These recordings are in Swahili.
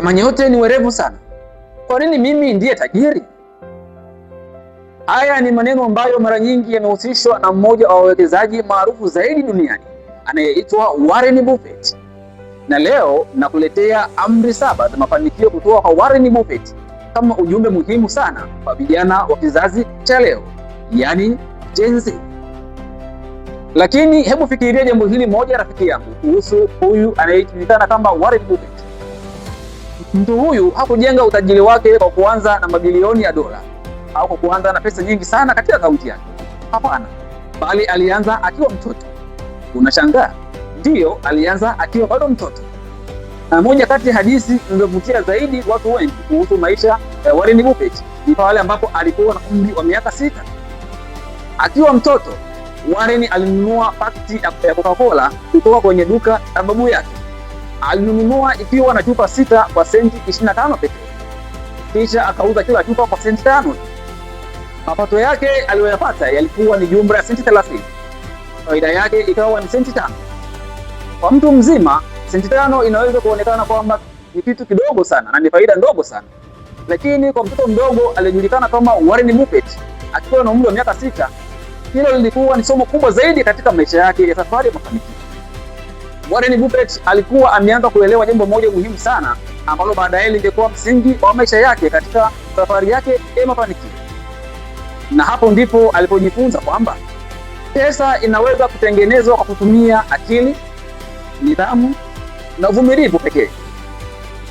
Kama nyote ni werevu sana, kwa nini mimi ndiye tajiri? Haya ni maneno ambayo mara nyingi yamehusishwa na mmoja wa wawekezaji maarufu zaidi duniani anayeitwa Warren Buffett. Na leo nakuletea amri 7 za mafanikio kutoka kwa Warren Buffett kama ujumbe muhimu sana kwa vijana wa kizazi cha leo, yani Gen Z. Lakini hebu fikiria jambo hili moja, rafiki yangu, kuhusu huyu anayejulikana kama Warren Buffett. Mtu huyu hakujenga utajiri wake kwa kuanza na mabilioni ya dola au kwa kuanza na pesa nyingi sana katika akaunti yake. Hapana, bali alianza akiwa mtoto. Unashangaa? Ndiyo, alianza akiwa bado mtoto. Na moja kati ya hadithi zilizovutia zaidi watu wengi kuhusu maisha ya Warren Buffett ni pale ambapo alikuwa na umri wa miaka 6. Akiwa mtoto, Warren alinunua pakiti ya Coca-Cola kutoka kwenye duka la babu yake. Alinunua ikiwa na chupa 6 kwa senti 25 pekee. Kisha akauza kila chupa kwa senti 5. Mapato yake aliyoyapata yalikuwa ni jumla ya senti 30. Faida yake ikawa ni senti 5. Kwa mtu mzima, senti 5 inaweza kuonekana kwamba ni kitu kidogo sana na ni faida ndogo sana. Lakini kwa mtoto mdogo aliyejulikana kama Warren Buffett akiwa na umri wa miaka 6, hilo lilikuwa ni somo kubwa zaidi katika maisha yake ya safari ya mafanikio. Warren Buffett alikuwa ameanza kuelewa jambo moja muhimu sana ambalo baadaye lingekuwa msingi wa maisha yake katika safari yake ya mafanikio. Na hapo ndipo alipojifunza kwamba pesa inaweza kutengenezwa kwa kutumia akili, nidhamu na uvumilivu pekee.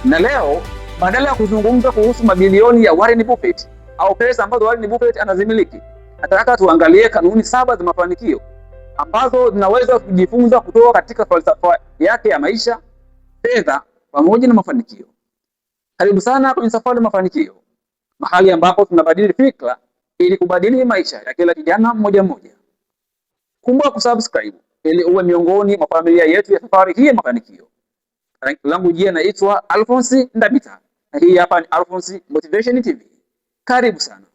Na leo badala ya kuzungumza kuhusu mabilioni ya Warren Buffett au pesa ambazo Warren Buffett anazimiliki, nataka tuangalie kanuni 7 za mafanikio ambazo zinaweza kujifunza kutoka katika falsafa yake ya maisha, fedha pamoja na mafanikio. Karibu sana kwenye safari ya mafanikio, mahali ambapo tunabadili fikra ili kubadili maisha ya kila kijana mmoja mmoja. Kumbuka kusubscribe ili uwe miongoni mwa familia yetu ya safari hii ya mafanikio. Langu jina naitwa Alphonse Ndabita na hii hapa ni Alphonse Motivation TV. Karibu sana.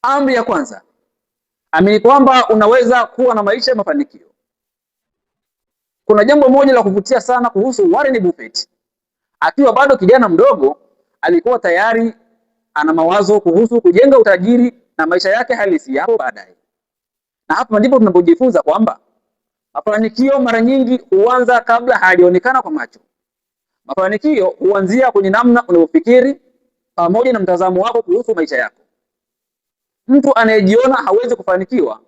Amri ya kwanza, amini kwamba unaweza kuwa na maisha ya mafanikio. Kuna jambo moja la kuvutia sana kuhusu Warren Buffett. Akiwa bado kijana mdogo, alikuwa tayari ana mawazo kuhusu kujenga utajiri na maisha yake halisi hapo baadaye. Na hapa ndipo tunapojifunza kwamba mafanikio mara nyingi huanza kabla hayajaonekana kwa macho. Mafanikio huanzia kwenye namna unavyofikiri pamoja na mtazamo wako kuhusu maisha yako. Mtu anayejiona hawezi kufanikiwa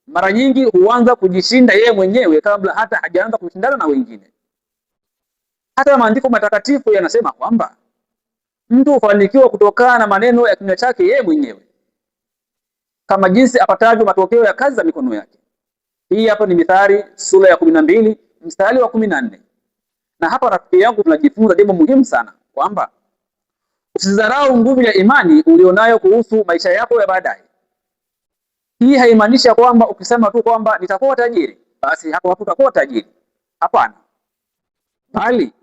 mara nyingi huanza kujishinda yeye mwenyewe kabla hata hajaanza kushindana na wengine. Hata maandiko matakatifu yanasema kwamba mtu hufanikiwa kutokana na maneno ya kinywa chake yeye mwenyewe, kama jinsi apatavyo matokeo ya kazi za mikono yake. Hii hapa ni Mithali sura ya 12 mstari wa 14. Na hapa rafiki yangu tunajifunza jambo muhimu sana kwamba usidharau nguvu ya imani ulionayo kuhusu maisha yako ya baadaye. Hii haimaanishi kwamba ukisema tu kwamba nitakuwa tajiri, basi hapo utakuwa tajiri. Hapana. Bali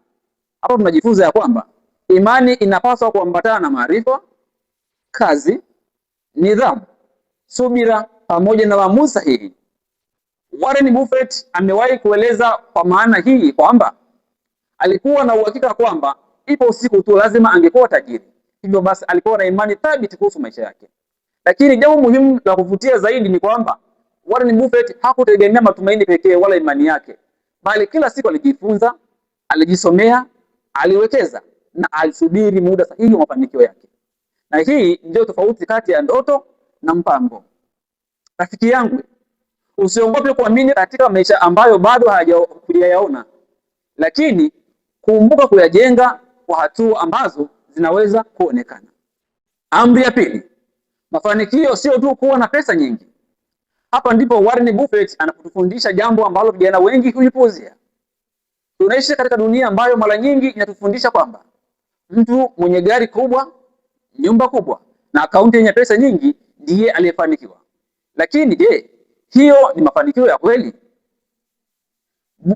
hapo tunajifunza ya kwamba imani inapaswa kuambatana na maarifa, kazi, nidhamu, subira pamoja na maamuzi sahihi. Warren Buffett amewahi kueleza kwa maana hii kwamba alikuwa na uhakika kwamba ipo siku tu lazima angekuwa tajiri. Hivyo basi alikuwa na imani thabiti kuhusu maisha yake. Lakini jambo muhimu la kuvutia zaidi ni kwamba Warren Buffett hakutegemea matumaini pekee wala imani yake, bali kila siku alijifunza, alijisomea, aliwekeza na alisubiri muda sahihi wa mafanikio yake. Na hii ndio tofauti kati ya ndoto na mpango. Rafiki yangu, usiogope kuamini katika maisha ambayo bado hajayaona, lakini kumbuka kuyajenga kwa hatua ambazo zinaweza kuonekana. Amri ya pili, mafanikio sio tu kuwa na pesa nyingi. Hapa ndipo Warren Buffett anapotufundisha jambo ambalo vijana wengi hulipuuzia. Tunaishi katika dunia ambayo mara nyingi inatufundisha kwamba mtu mwenye gari kubwa, nyumba kubwa na akaunti yenye pesa nyingi ndiye aliyefanikiwa. Lakini je, hiyo ni mafanikio ya kweli?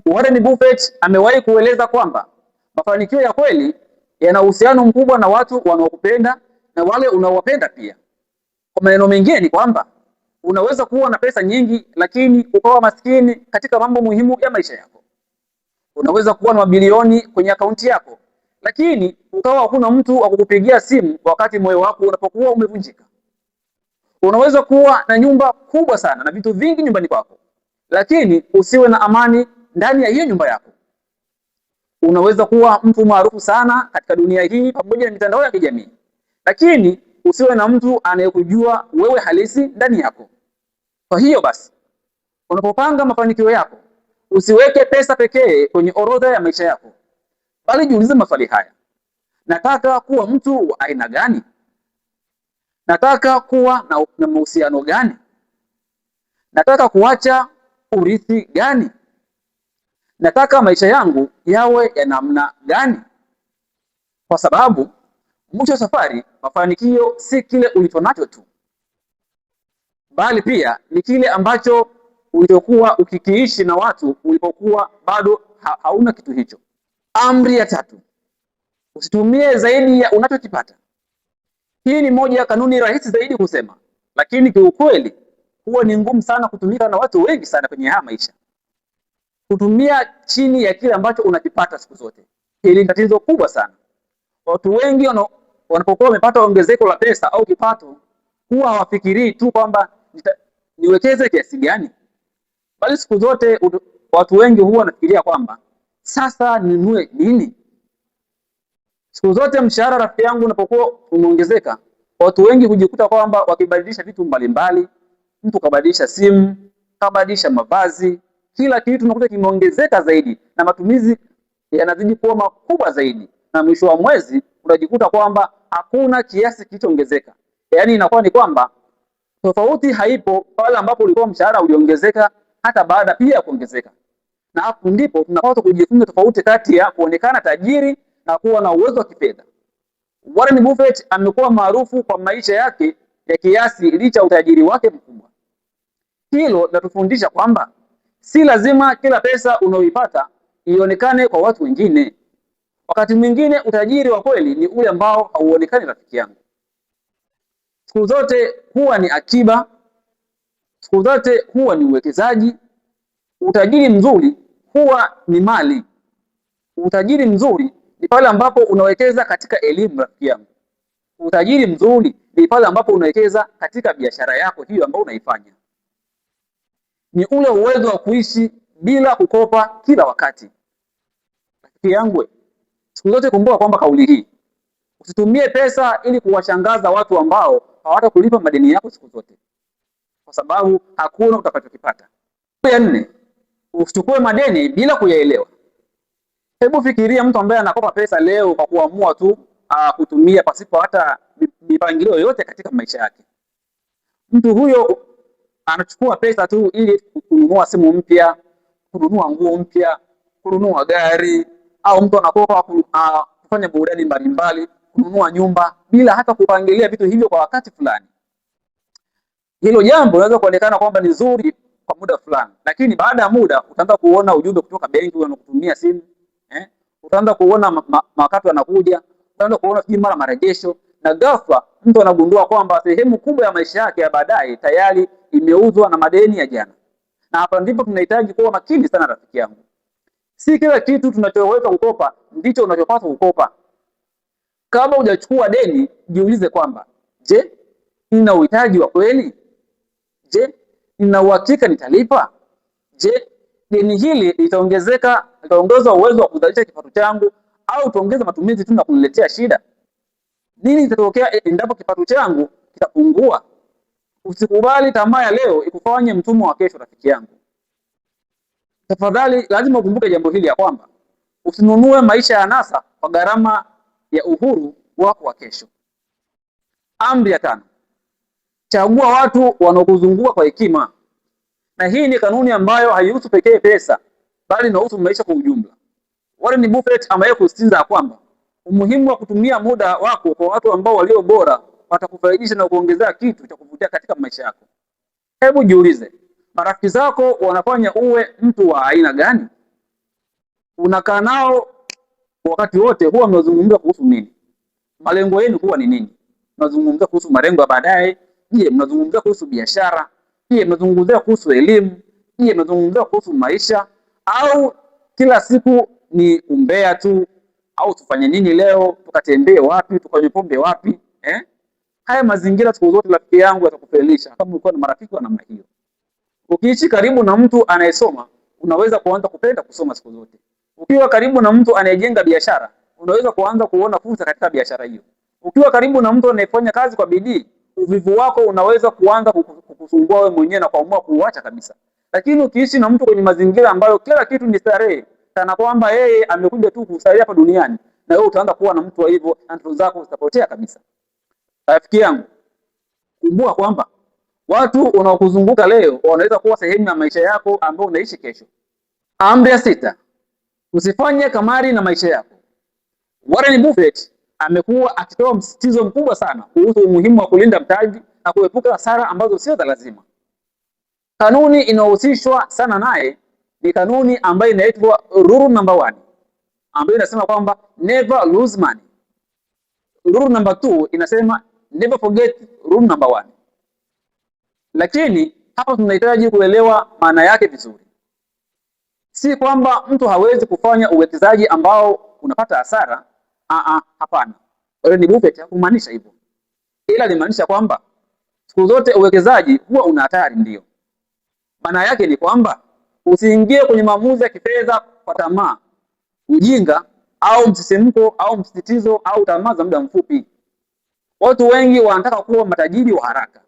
Warren Buffett amewahi kueleza kwamba mafanikio ya kweli yana uhusiano mkubwa na watu wanaokupenda na wale unaowapenda pia. Kwa maneno mengine ni kwamba unaweza kuwa na pesa nyingi lakini ukawa maskini katika mambo muhimu ya maisha yako. Unaweza kuwa na mabilioni kwenye akaunti yako, lakini ukawa hakuna mtu wa kukupigia simu wakati moyo wako unapokuwa umevunjika. Unaweza kuwa na nyumba kubwa sana na vitu vingi nyumbani kwako, lakini usiwe na amani ndani ya hiyo nyumba yako. Unaweza kuwa mtu maarufu sana katika dunia hii pamoja na mitandao ya kijamii, lakini usiwe na mtu anayekujua wewe halisi ndani yako. Kwa hiyo basi, unapopanga mafanikio yako, usiweke pesa pekee kwenye orodha ya maisha yako, bali jiulize maswali haya: nataka kuwa mtu wa aina gani? Nataka kuwa na mahusiano gani? Nataka kuacha urithi gani? Nataka maisha yangu yawe ya namna gani? Kwa sababu mwisho wa safari, mafanikio si kile ulichonacho tu, bali pia ni kile ambacho ulichokuwa ukikiishi na watu ulipokuwa bado hauna kitu hicho. Amri ya 3: usitumie zaidi ya unachokipata. Hii ni moja ya kanuni rahisi zaidi kusema, lakini kiukweli huwa ni ngumu sana kutumika na watu wengi sana kwenye haya maisha. Kutumia chini ya kile ambacho unakipata siku zote, hili ni tatizo kubwa sana. Watu wengi wanapokuwa wamepata ongezeko la pesa au kipato, huwa hawafikirii tu kwamba niwekeze kiasi gani, bali siku zote watu wengi huwa wanafikiria kwamba sasa ninunue nini. Siku zote mshahara, rafiki yangu, unapokuwa umeongezeka, watu wengi hujikuta kwamba wakibadilisha vitu mbalimbali. Mtu kabadilisha simu, kabadilisha mavazi, kila kitu unakuta kimeongezeka zaidi na matumizi yanazidi kuwa makubwa zaidi, na mwisho wa mwezi unajikuta kwamba hakuna kiasi kilichoongezeka. Yaani inakuwa ni kwamba tofauti haipo pale ambapo ulikuwa mshahara uliongezeka hata baada pia ya kuongezeka. Na hapo ndipo tunapaswa kujifunza tofauti kati ya kuonekana tajiri na kuwa na uwezo wa kifedha. Warren Buffett amekuwa maarufu kwa maisha yake ya kiasi licha utajiri wake mkubwa. Hilo linatufundisha kwamba si lazima kila pesa unayoipata ionekane kwa watu wengine. Wakati mwingine utajiri wa kweli ni ule ambao hauonekani, rafiki yangu. Siku zote huwa ni akiba, siku zote huwa ni uwekezaji. Utajiri mzuri huwa ni mali. Utajiri mzuri ni pale ambapo unawekeza katika elimu, rafiki yangu. Utajiri mzuri ni pale ambapo unawekeza katika biashara yako hiyo ambayo unaifanya. Ni ule uwezo wa kuishi bila kukopa kila wakati. Rafiki yangu, siku zote kumbuka kwamba kauli hii: usitumie pesa ili kuwashangaza watu ambao hawatakulipa madeni yako siku zote, kwa sababu hakuna utakachokipata. Ya 4: usichukue madeni bila kuyaelewa. Hebu fikiria mtu ambaye anakopa pesa leo kwa kuamua tu kutumia pasipo hata mipangilio yoyote katika maisha yake. Mtu huyo anachukua pesa tu ili kununua simu mpya, kununua nguo mpya, kununua gari, au mtu anakopa kufanya burudani mbalimbali, kununua nyumba bila hata kupangilia vitu hivyo kwa wakati fulani. Hilo jambo linaweza kuonekana kwamba ni zuri kwa muda fulani, lakini baada ya muda utaanza kuona ujumbe kutoka benki unakutumia simu, utaanza kuona makato yanakuja, utaanza kuona mara marejesho, na ghafla mtu anagundua kwamba sehemu kubwa ya maisha yake ya baadaye tayari imeuzwa na madeni ya jana. Na hapa ndipo tunahitaji kuwa makini sana, rafiki yangu. Si kila kitu tunachoweza kukopa ndicho unachopaswa kukopa. Kama hujachukua deni, jiulize kwamba, je, nina uhitaji wa kweli? Je, nina uhakika nitalipa? Je, deni hili litaongeza uwezo wa kuzalisha kipato changu, au itaongeza matumizi tu na kuniletea shida? Nini kitatokea endapo kipato changu kitapungua? Usikubali tamaa ya leo ikufanye mtumwa wa kesho, rafiki yangu. Tafadhali lazima ukumbuke jambo hili ya kwamba usinunue maisha ya anasa kwa gharama ya uhuru wako wa kesho. Amri ya 5: chagua watu wanaokuzunguka kwa hekima. Na hii ni kanuni ambayo haihusu pekee pesa, bali inahusu maisha kwa ujumla. Warren Buffett amewahi kusisitiza kwamba umuhimu wa kutumia muda wako kwa watu ambao walio bora watakufaidisha na kuongezea kitu cha kuvutia katika maisha yako. Hebu jiulize, marafiki zako wanafanya uwe mtu wa aina gani? Unakaa nao wakati wote, huwa mnazungumza kuhusu nini? Malengo yenu huwa ni nini? Mnazungumza kuhusu malengo ya baadaye? Je, mnazungumza kuhusu biashara? Je, mnazungumzia kuhusu elimu? Je, mnazungumzia kuhusu maisha? Au kila siku ni umbea tu, au tufanye nini leo, tukatembee wapi, tukanywe pombe wapi Haya mazingira siku zote rafiki yangu yatakufelisha kama uko na marafiki wa namna hiyo. Ukiishi karibu na mtu anayesoma, unaweza kuanza kupenda kusoma siku zote. Ukiwa karibu na mtu anayejenga biashara, unaweza kuanza kuona fursa katika biashara hiyo. Ukiwa karibu na mtu anayefanya kazi kwa bidii, uvivu wako unaweza kuanza kukusumbua wewe mwenyewe na kuamua kuuacha kabisa. Lakini ukiishi na mtu kwenye mazingira ambayo kila kitu ni starehe, kana kwamba yeye amekuja tu kustarehe hapa duniani, na wewe utaanza kuwa na mtu wa hivyo, na ndoto zako zitapotea kabisa. Rafiki yangu, kumbuka kwamba watu unaokuzunguka leo wanaweza kuwa sehemu ya maisha yako ambayo unaishi kesho. Amri ya 6, usifanye kamari na maisha yako. Warren Buffett amekuwa akitoa msisitizo mkubwa sana kuhusu umuhimu wa kulinda mtaji na kuepuka hasara ambazo sio za lazima. Kanuni inayohusishwa sana naye ni kanuni ambayo inaitwa rule number 1, ambayo inasema kwamba never lose money. Rule number 2 inasema never forget rule number 1. Lakini hapa tunahitaji kuelewa maana yake vizuri. Si kwamba mtu hawezi kufanya uwekezaji ambao unapata hasara. Hapana. Warren Buffett hakumaanisha hivyo. Ila alimaanisha kwamba siku zote uwekezaji huwa una hatari, ndio. Maana yake ni kwamba usiingie kwenye maamuzi ya kifedha kwa tamaa, ujinga au msisimko au msisitizo au tamaa za muda mfupi. Watu wengi wanataka kuwa matajiri wa haraka.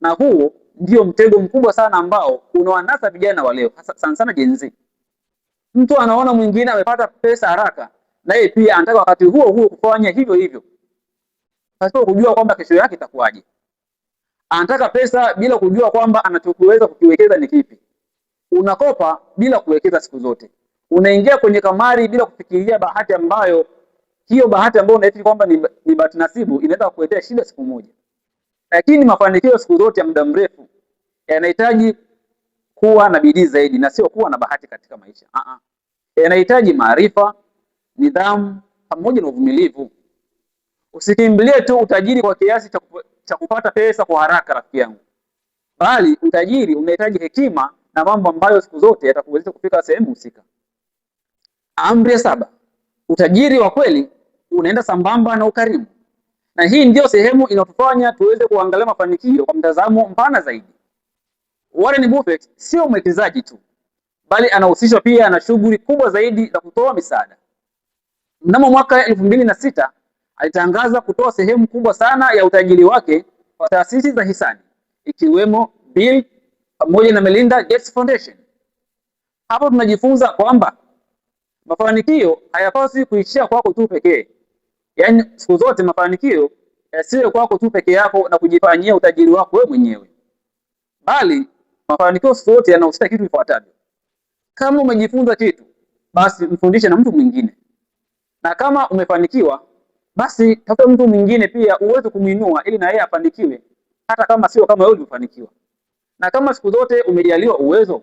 Na huo ndio mtego mkubwa sana ambao unawanasa vijana wa leo, sana sana Gen Z. Mtu anaona mwingine amepata pesa haraka, na yeye pia anataka wakati huo huo kufanya hivyo hivyo, pasipo kujua kwamba kesho yake itakuwaje. Anataka pesa bila kujua kwamba anachoweza kukiwekeza ni kipi. Unakopa bila kuwekeza siku zote. Unaingia kwenye kamari bila kufikiria bahati ambayo unafikiri kwamba ni bahati nasibu inaweza kukuletea shida siku moja. Lakini mafanikio siku zote ya muda mrefu yanahitaji kuwa na bidii zaidi na sio kuwa na bahati katika maisha. Yanahitaji maarifa, nidhamu pamoja na uvumilivu. Usikimbilie tu utajiri kwa kiasi cha kupata pesa kwa haraka, rafiki yangu. Bali utajiri unahitaji hekima na mambo ambayo siku zote yatakuwezesha kufika sehemu husika. Amri ya 7, utajiri wa kweli unaenda sambamba na ukarimu. Na hii ndio sehemu inatufanya tuweze kuangalia mafanikio kwa mtazamo mpana zaidi. Warren Buffett sio mwekezaji tu, bali anahusishwa pia na shughuli kubwa zaidi za kutoa misaada. Mnamo mwaka 2006 alitangaza kutoa sehemu kubwa sana ya utajiri wake kwa taasisi za hisani, ikiwemo Bill pamoja na Melinda Gates Foundation. Hapo tunajifunza kwamba mafanikio hayapaswi kuishia kwako tu pekee. Yaani siku zote mafanikio yasiwe kwako tu peke yako na kujifanyia utajiri wako wewe mwenyewe. Bali mafanikio siku zote yanahusisha kitu kifuatavyo. Kama umejifunza kitu, basi mfundishe na mtu mwingine. Na kama umefanikiwa, basi tafuta mtu mwingine pia uweze kumuinua ili na yeye afanikiwe, hata kama sio kama wewe ulifanikiwa. Na kama siku zote umejaliwa uwezo,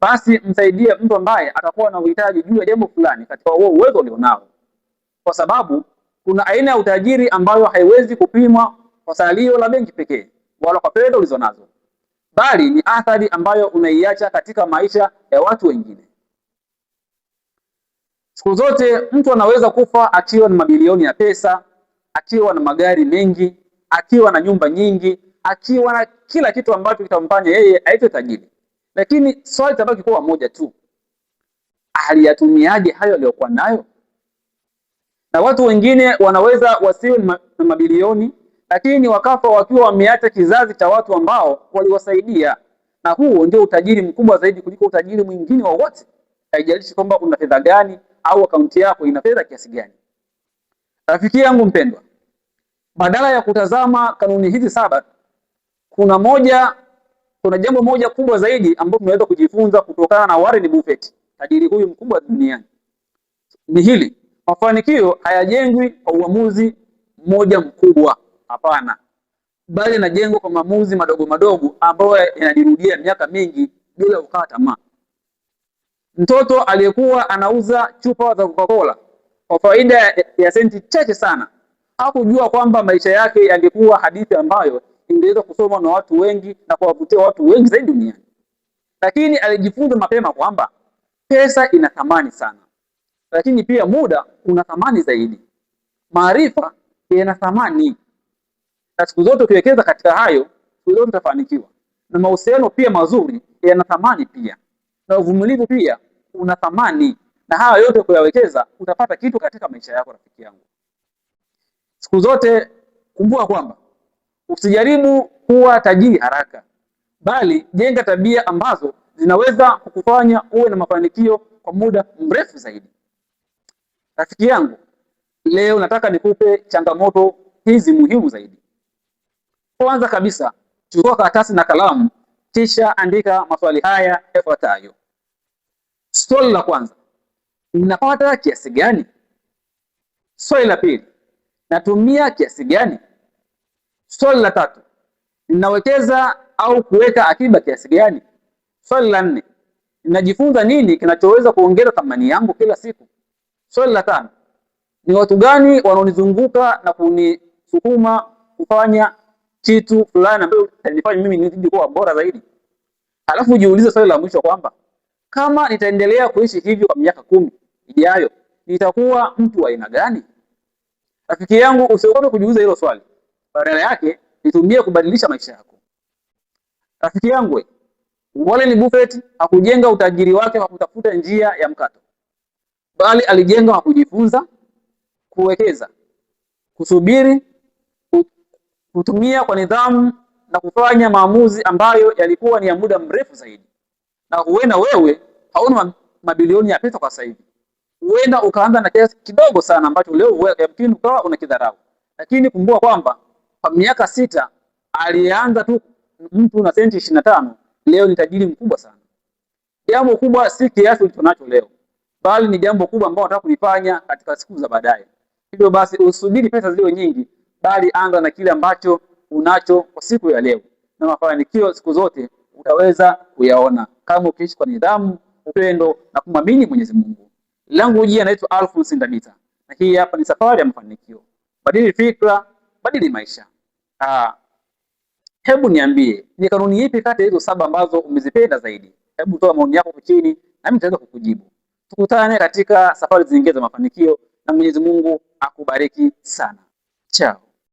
basi msaidie mtu ambaye atakuwa na uhitaji juu ya jambo fulani katika huo uwezo ulionao. Kwa sababu kuna aina ya utajiri ambayo haiwezi kupimwa kwa salio la benki pekee wala kwa fedha ulizonazo, bali ni athari ambayo unaiacha katika maisha ya watu wengine. Siku zote mtu anaweza kufa akiwa na mabilioni ya pesa, akiwa na magari mengi, akiwa na nyumba nyingi, akiwa na kila kitu ambacho kitamfanya yeye aitwe tajiri. Lakini swali litabaki kuwa moja tu. Aliyatumiaje hayo aliyokuwa nayo? Na watu wengine wanaweza wasiwe na mabilioni, lakini wakafa wakiwa wameacha kizazi cha watu ambao waliwasaidia. Na huo ndio utajiri mkubwa zaidi kuliko utajiri mwingine wowote. Haijalishi kwamba una fedha gani au akaunti yako ina fedha kiasi gani. Rafiki yangu mpendwa, badala ya kutazama kanuni hizi 7, kuna jambo moja kubwa zaidi ambalo tunaweza kujifunza kutokana na Warren Buffett, tajiri huyu mkubwa duniani. Ni hili: mafanikio hayajengwi kwa uamuzi mmoja mkubwa, hapana, bali yanajengwa kwa maamuzi madogo madogo ambayo yanajirudia miaka mingi bila kukata tamaa. Mtoto aliyekuwa anauza chupa za Coca-Cola kwa faida ya senti chache sana hakujua kwamba maisha yake yangekuwa hadithi ambayo ingeweza kusomwa na watu wengi na kuwavutia watu wengi zaidi duniani. Lakini alijifunza mapema kwamba Pesa ina thamani sana, lakini pia muda una thamani zaidi. Maarifa yana thamani, na siku zote ukiwekeza katika hayo, siku zote utafanikiwa. Na mahusiano pia mazuri yana thamani pia, na uvumilivu pia una thamani, na haya yote kuyawekeza, utapata kitu katika maisha yako. Rafiki yangu, siku zote kumbuka kwamba usijaribu kuwa tajiri haraka, bali jenga tabia ambazo zinaweza kukufanya uwe na mafanikio kwa muda mrefu zaidi. Rafiki yangu, leo nataka nikupe changamoto hizi muhimu zaidi. Kwanza kabisa, chukua karatasi na kalamu, kisha andika maswali haya yafuatayo. Swali la kwanza, ninapata kiasi gani? Swali la pili, natumia kiasi gani? Swali la tatu, ninawekeza au kuweka akiba kiasi gani? Swali la nne, ninajifunza nini kinachoweza kuongeza thamani yangu kila siku? Swali la tano, ni watu gani wanaonizunguka na kunisukuma kufanya kitu fulani ambacho kitanifanya mimi nizidi kuwa bora zaidi? Halafu jiulize swali la mwisho kwamba kama nitaendelea kuishi hivyo kwa miaka 10 ijayo, nitakuwa mtu wa aina gani? Rafiki yangu, usiogope kujiuliza hilo swali. Badala yake, litumie kubadilisha maisha yako. Rafiki yangu, Warren Buffett hakujenga utajiri wake kwa kutafuta njia ya mkato, bali alijenga kwa kujifunza, kuwekeza, kusubiri, kutumia kwa nidhamu na kufanya maamuzi ambayo yalikuwa ni ya muda mrefu zaidi. Na huenda wewe hauna mabilioni ya pesa kwa sasa hivi. Huenda ukaanza na kiasi kidogo sana ambacho leo yamkini ukawa unakidharau. Lakini kumbuka kwamba kwa miaka 6 alianza tu mtu na senti 25, leo ni tajiri mkubwa sana. Jambo kubwa si kiasi ulichonacho leo, bali ni jambo kubwa ambalo unataka kulifanya katika siku za baadaye. Hivyo basi usubiri pesa ziwe nyingi, bali anza na kile ambacho unacho kwa siku ya leo, na mafanikio siku zote utaweza kuyaona kama ukiishi kwa nidhamu, upendo na kumwamini Mwenyezi Mungu. Langu jina naitwa Alphonce Ndabita, na hii hapa ni safari ya mafanikio. Badili fikra, badili maisha. Hebu niambie, ni kanuni ipi kati ya hizo 7 ambazo umezipenda zaidi? Hebu toa maoni yako chini na mimi nitaweza kukujibu. Tukutane katika safari zingine za mafanikio, na Mwenyezi Mungu akubariki sana. Chao.